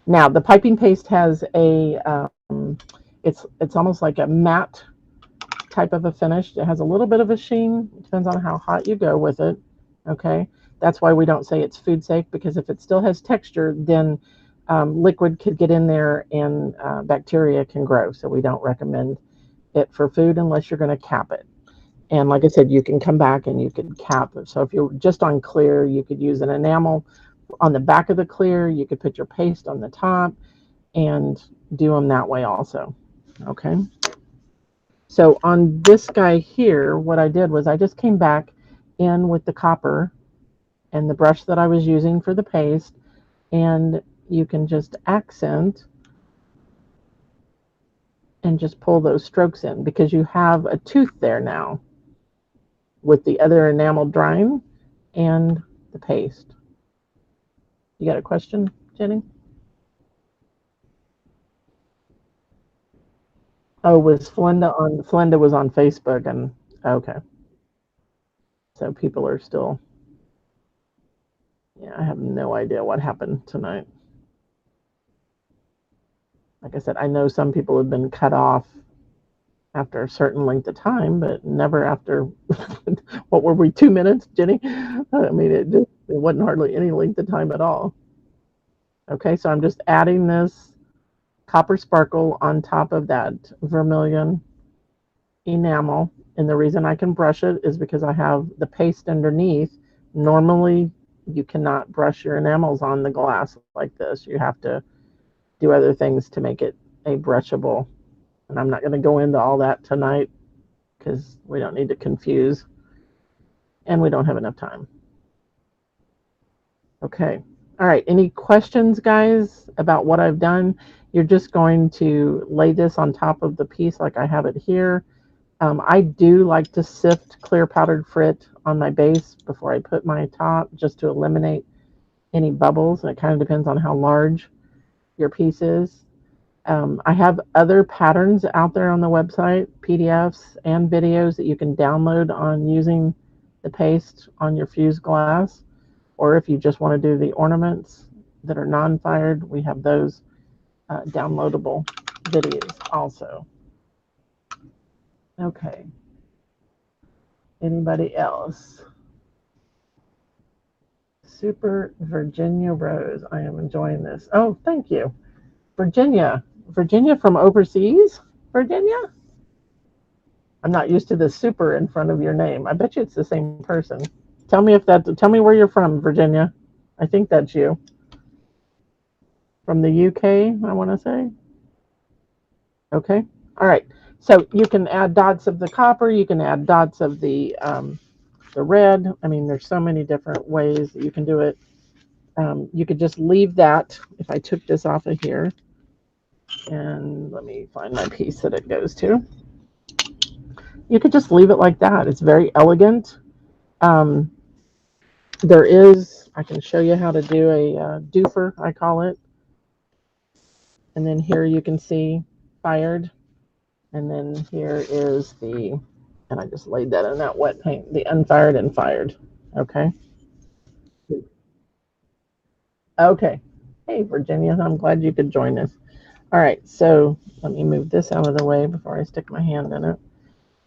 now the piping paste has a, it's almost like a matte type of a finish. It has a little bit of a sheen. It depends on how hot you go with it. Okay, that's why we don't say it's food safe, because if it still has texture, then liquid could get in there and bacteria can grow. So we don't recommend it for food unless you're going to cap it. And like I said, you can come back and you can cap it. So if you're just on clear, you could use an enamel on the back of the clear. You could put your paste on the top and do them that way also. Okay. So on this guy here, what I did was I just came back in with the copper and the brush that I was using for the paste, and you can just accent and just pull those strokes in because you have a tooth there now with the other enamel drying and the paste. You got a question, Jenny? Oh, was Flenda was on Facebook, and okay. So people are still, yeah, I have no idea what happened tonight. Like I said, I know some people have been cut off after a certain length of time, but never after, what were we, 2 minutes, Jenny? I mean, it wasn't hardly any length of time at all. Okay, so I'm just adding this copper sparkle on top of that vermilion enamel. And the reason I can brush it is because I have the paste underneath. Normally, you cannot brush your enamels on the glass like this. You have to do other things to make it a brushable. And I'm not going to go into all that tonight because we don't need to confuse and we don't have enough time. Okay. All right. Any questions, guys, about what I've done? You're just going to lay this on top of the piece like I have it here. I do like to sift clear powdered frit on my base before I put my top just to eliminate any bubbles. And it kind of depends on how large your piece is. I have other patterns out there on the website, PDFs and videos that you can download on using the paste on your fused glass. Or if you just want to do the ornaments that are non-fired, we have those downloadable videos also. Okay. Anybody else? Super Virginia Rose. I am enjoying this. Oh, thank you. Virginia. Virginia from overseas? Virginia? I'm not used to the super in front of your name. I bet you it's the same person. Tell me where you're from, Virginia. I think that's you. From the UK, I want to say. Okay. All right. So you can add dots of the copper. You can add dots of the red. I mean, there's so many different ways that you can do it. You could just leave that. If I took this off of here, and let me find my piece that it goes to. You could just leave it like that. It's very elegant. There is, I can show you how to do a doofer, I call it. And then here you can see fired. And then here is the, and I just laid that in that wet paint, the unfired and fired. Okay. Okay. Hey, Virginia, I'm glad you could join us. All right, so let me move this out of the way before I stick my hand in it.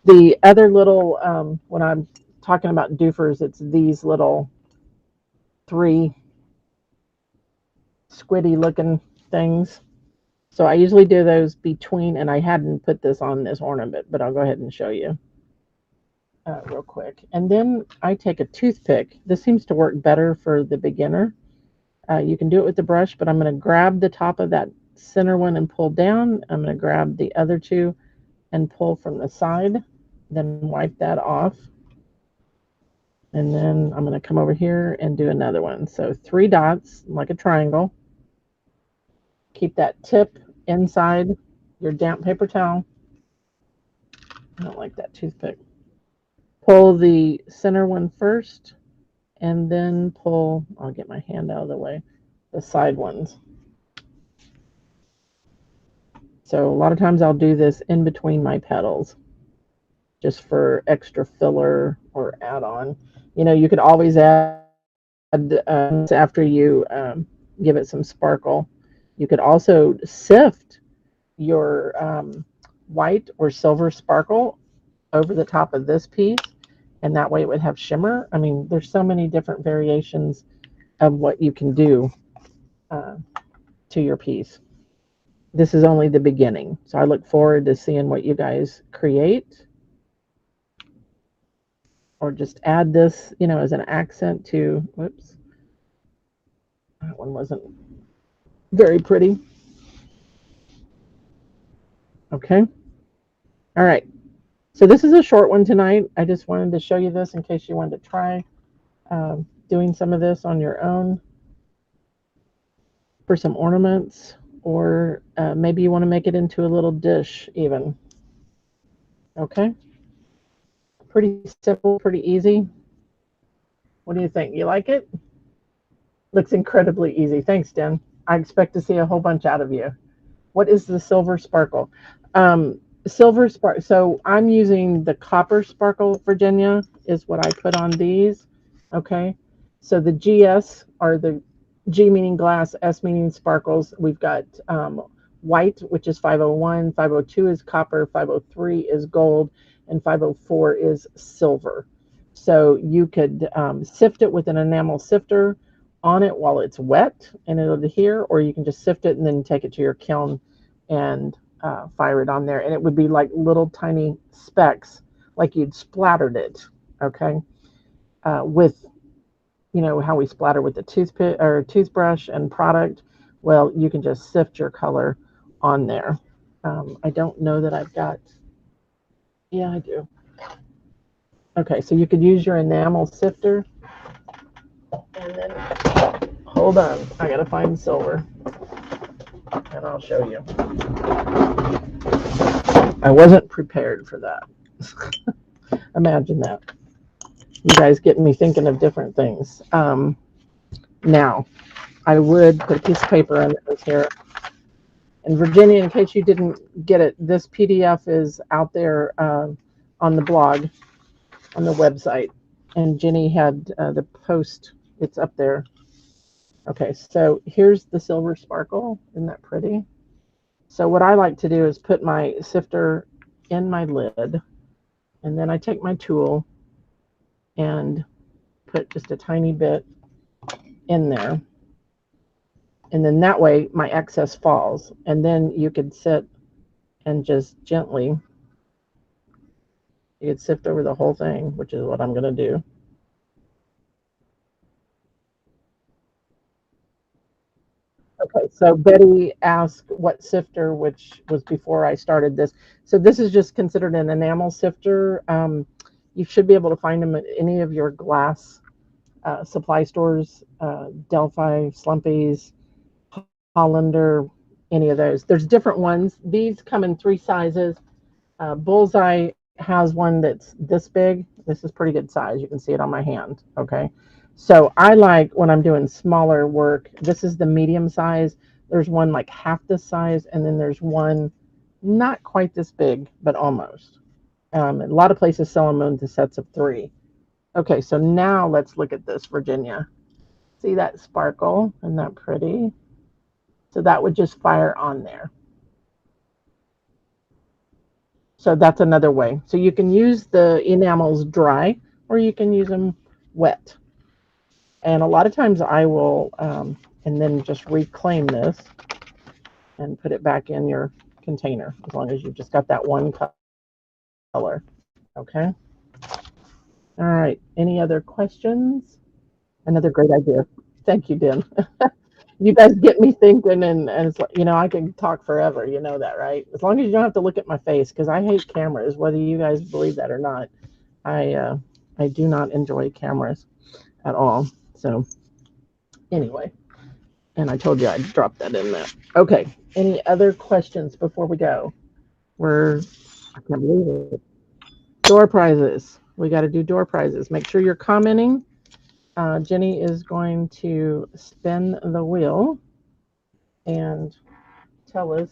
The other little, when I'm talking about doofers, it's these little 3 squiddy looking things. So I usually do those between, and I hadn't put this on this ornament, but I'll go ahead and show you real quick. And then I take a toothpick. This seems to work better for the beginner. You can do it with the brush, but I'm going to grab the top of that center one and pull down. I'm going to grab the other 2 and pull from the side, then wipe that off. And then I'm going to come over here and do another one. So 3 dots, like a triangle. Keep that tip inside your damp paper towel. I don't like that toothpick. Pull the center one first, and then pull, I'll get my hand out of the way, the side ones. So a lot of times I'll do this in between my petals, just for extra filler or add-on. You know, you could always add after you give it some sparkle. You could also sift your white or silver sparkle over the top of this piece, and that way it would have shimmer. I mean, there's so many different variations of what you can do to your piece. This is only the beginning, so I look forward to seeing what you guys create, or just add this, you know, as an accent to, whoops, that one wasn't very pretty. Okay. All right. So this is a short one tonight. I just wanted to show you this in case you wanted to try doing some of this on your own for some ornaments, or maybe you want to make it into a little dish even. Okay, pretty simple, pretty easy. What do you think? You like it? Looks incredibly easy. Thanks, Den. I expect to see a whole bunch out of you. What is the silver sparkle? Silver sparkle. So I'm using the copper sparkle, Virginia, is what I put on these. Okay. So the GS are the G meaning glass, S meaning sparkles. We've got white, which is 501, 502 is copper, 503 is gold, and 504 is silver. So you could sift it with an enamel sifter on it while it's wet and it'll adhere, or you can just sift it and then take it to your kiln and fire it on there, and it would be like little tiny specks, like you'd splattered it. Okay, with how we splatter with the toothpick or toothbrush and product. Well, you can just sift your color on there. I don't know that I've got. Yeah, I do. Okay, so you could use your enamel sifter, and then hold on, I gotta find silver, and I'll show you. I wasn't prepared for that. Imagine that. You guys getting me thinking of different things. Now, I would put a piece of paper in this here. And Virginia, in case you didn't get it, this PDF is out there on the blog, on the website. And Jenny had the post. It's up there. Okay, so here's the silver sparkle. Isn't that pretty? So what I like to do is put my sifter in my lid, and then I take my tool and put just a tiny bit in there. And then that way my excess falls. And then you could sit and just gently, you could sift over the whole thing, which is what I'm going to do. Okay, so Betty asked what sifter, which was before I started this. So this is just considered an enamel sifter. You should be able to find them at any of your glass supply stores, Delphi, Slumpies, Hollander, any of those. There's different ones. These come in 3 sizes. Bullseye has one that's this big. This is pretty good size. You can see it on my hand. Okay. So I like when I'm doing smaller work. This is the medium size. There's one like half this size, and then there's one not quite this big, but almost. A lot of places sell them into sets of 3. Okay, so now let's look at this, Virginia. See that sparkle? Isn't that pretty? So that would just fire on there. So that's another way. So you can use the enamels dry, or you can use them wet. And a lot of times I will, and then just reclaim this and put it back in your container, as long as you've just got that one color. Okay. All right. Any other questions? Another great idea. Thank you, Dim. You guys get me thinking, and it's like, I can talk forever. You know that, right? As long as you don't have to look at my face, because I hate cameras, whether you guys believe that or not. I do not enjoy cameras at all. So anyway, and I told you I'd drop that in there. Okay. Any other questions before we go? I can't believe it. Door prizes. We got to do door prizes. Make sure you're commenting. Jenny is going to spin the wheel and tell us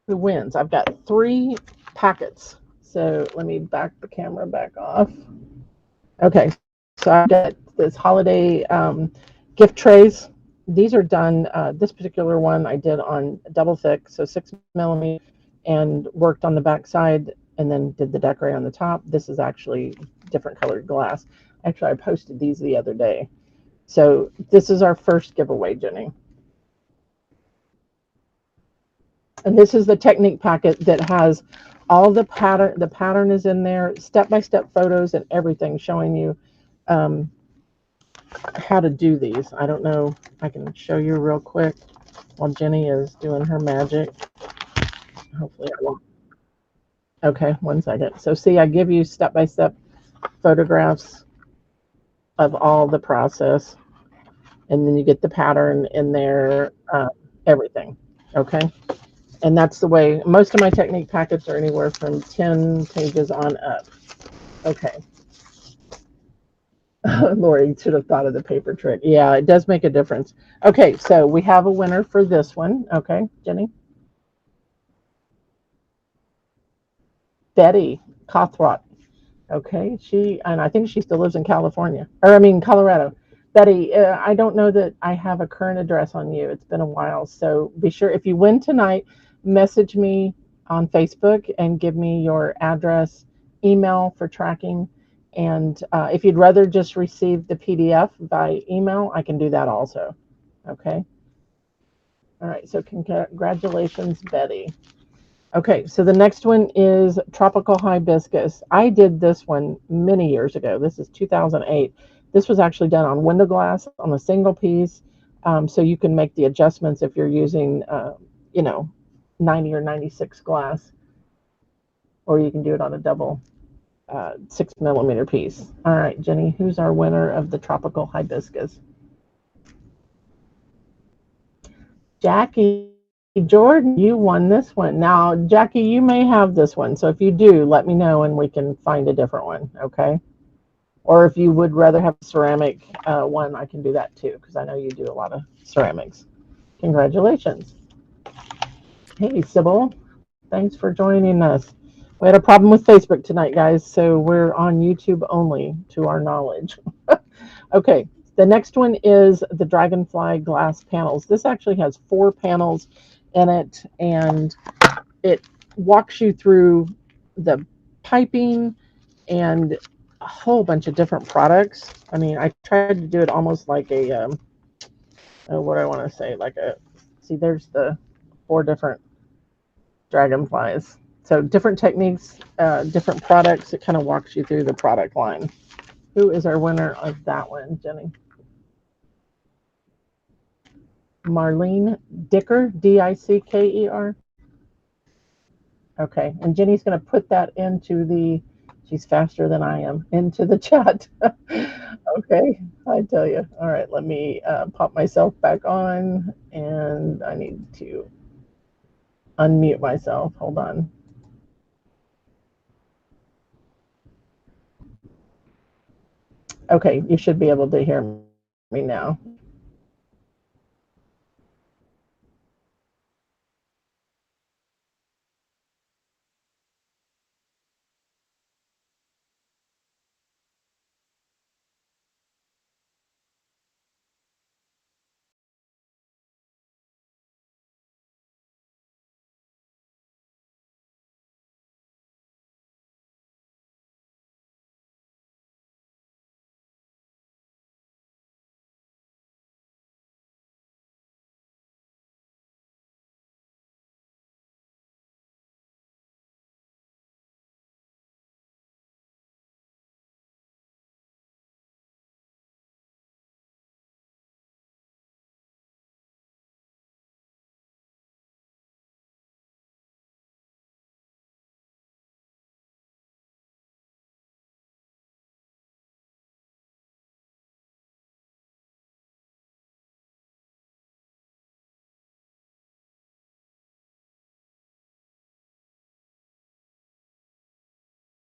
who wins. I've got 3 packets. So let me back the camera back off. Okay, so I've got this holiday gift trays. These are done, this particular one I did on double thick, so 6mm, and worked on the back side and then did the decorate on the top. This is actually different colored glass. Actually, I posted these the other day. So this is our first giveaway, Jenny. And this is the technique packet that has all the pattern. The pattern is in there, step-by-step photos and everything showing you how to do these. I don't know. I can show you real quick while Jenny is doing her magic. Hopefully I won't. Okay, one second. So see, I give you step-by-step photographs of all the process, and then you get the pattern in there, everything. Okay, and that's the way most of my technique packets are anywhere from 10 pages on up. Okay. Lori should have thought of the paper trick. Yeah, it does make a difference. Okay, so we have a winner for this one. Okay, Jenny. Betty Cothrock. Okay, and I think she still lives in California, or I mean Colorado. Betty, I don't know that I have a current address on you. It's been a while, so be sure if you win tonight, message me on Facebook and give me your address, email for tracking, and if you'd rather just receive the PDF by email, I can do that also. Okay. All right. So congratulations, Betty. Okay, so the next one is tropical hibiscus. I did this one many years ago. This is 2008. This was actually done on window glass on a single piece, so you can make the adjustments if you're using, you know, 90 or 96 glass, or you can do it on a double 6 millimeter piece. All right, Jenny, who's our winner of the tropical hibiscus? Jackie Jordan, you won this one. Now, Jackie, you may have this one. So if you do, let me know and we can find a different one. Okay. Or if you would rather have a ceramic one, I can do that too, because I know you do a lot of ceramics. Congratulations. Hey, Sybil. Thanks for joining us. We had a problem with Facebook tonight, guys, so we're on YouTube only, to our knowledge. Okay, the next one is the Dragonfly glass panels. This actually has 4 panels in it, and it walks you through the piping and a whole bunch of different products. I mean, I tried to do it almost like a, what do I want to say, like a, see, there's the 4 different dragonflies. So different techniques, different products. It kind of walks you through the product line. Who is our winner of that one, Jenny? Marlene Dicker, Dicker. Okay, and Jenny's going to put that into the, she's faster than I am, into the chat. Okay, I tell you. All right, let me pop myself back on, and I need to unmute myself. Hold on. Okay, you should be able to hear me now.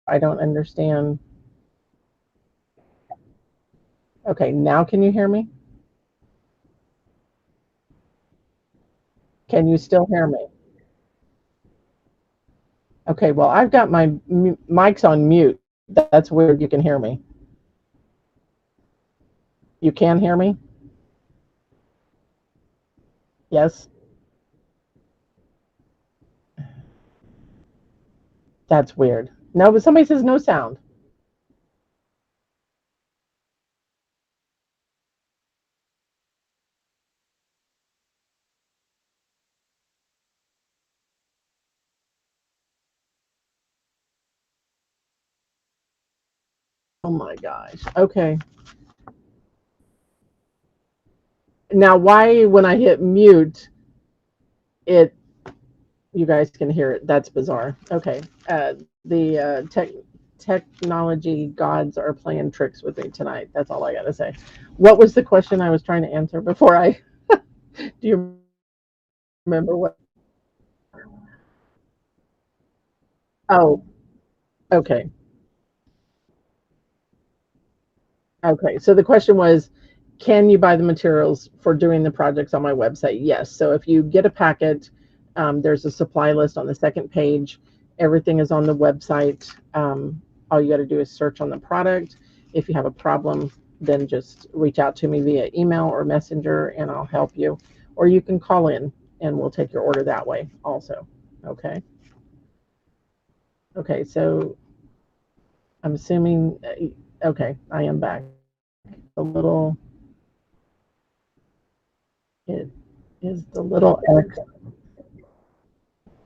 I don't understand. Okay, now can you hear me? Can you still hear me? Okay, well, I've got my mics on mute. That's weird. You can hear me. You can hear me? Yes? That's weird. No, but somebody says no sound. Oh my gosh. Okay. Now, why when I hit mute, it you guys can hear it? That's bizarre. Okay. The technology gods are playing tricks with me tonight. That's all I got to say. What was the question I was trying to answer before I? Do you remember what? Oh, okay. Okay, so the question was, can you buy the materials for doing the projects on my website? Yes. So if you get a packet, there's a supply list on the second page. Everything is on the website. All you got to do is search on the product. If you have a problem, then just reach out to me via email or messenger and I'll help you. Or you can call in and we'll take your order that way also. Okay. Okay, so I'm assuming, okay, I am back. A little, it is the little X.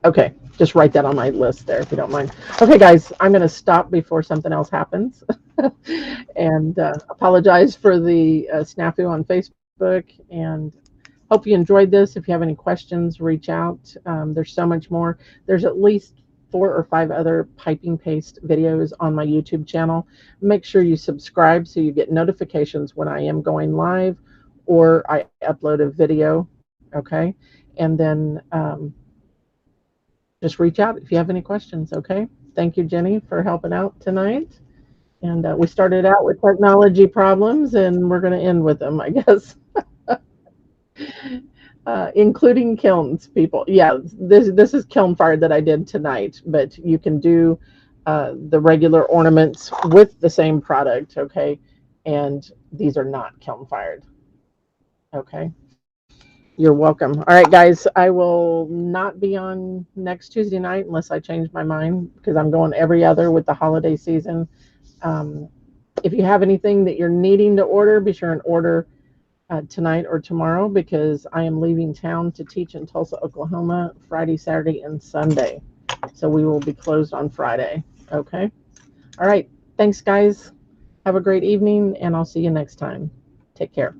Okay, just write that on my list there if you don't mind. Okay, guys, I'm going to stop before something else happens. And apologize for the snafu on Facebook. And hope you enjoyed this. If you have any questions, reach out. There's so much more. There's at least 4 or 5 other piping paste videos on my YouTube channel. Make sure you subscribe so you get notifications when I am going live or I upload a video. Okay, and then just reach out if you have any questions. Okay, thank you, Jenny, for helping out tonight. And we started out with technology problems and we're going to end with them, I guess. Including kilns, people. Yeah, this is kiln fired that I did tonight, but you can do the regular ornaments with the same product, okay? And these are not kiln fired, okay? You're welcome. All right, guys, I will not be on next Tuesday night unless I change my mind because I'm going every other with the holiday season. If you have anything that you're needing to order, be sure and order tonight or tomorrow because I am leaving town to teach in Tulsa, Oklahoma, Friday, Saturday, and Sunday. So we will be closed on Friday. Okay. All right. Thanks, guys. Have a great evening, and I'll see you next time. Take care.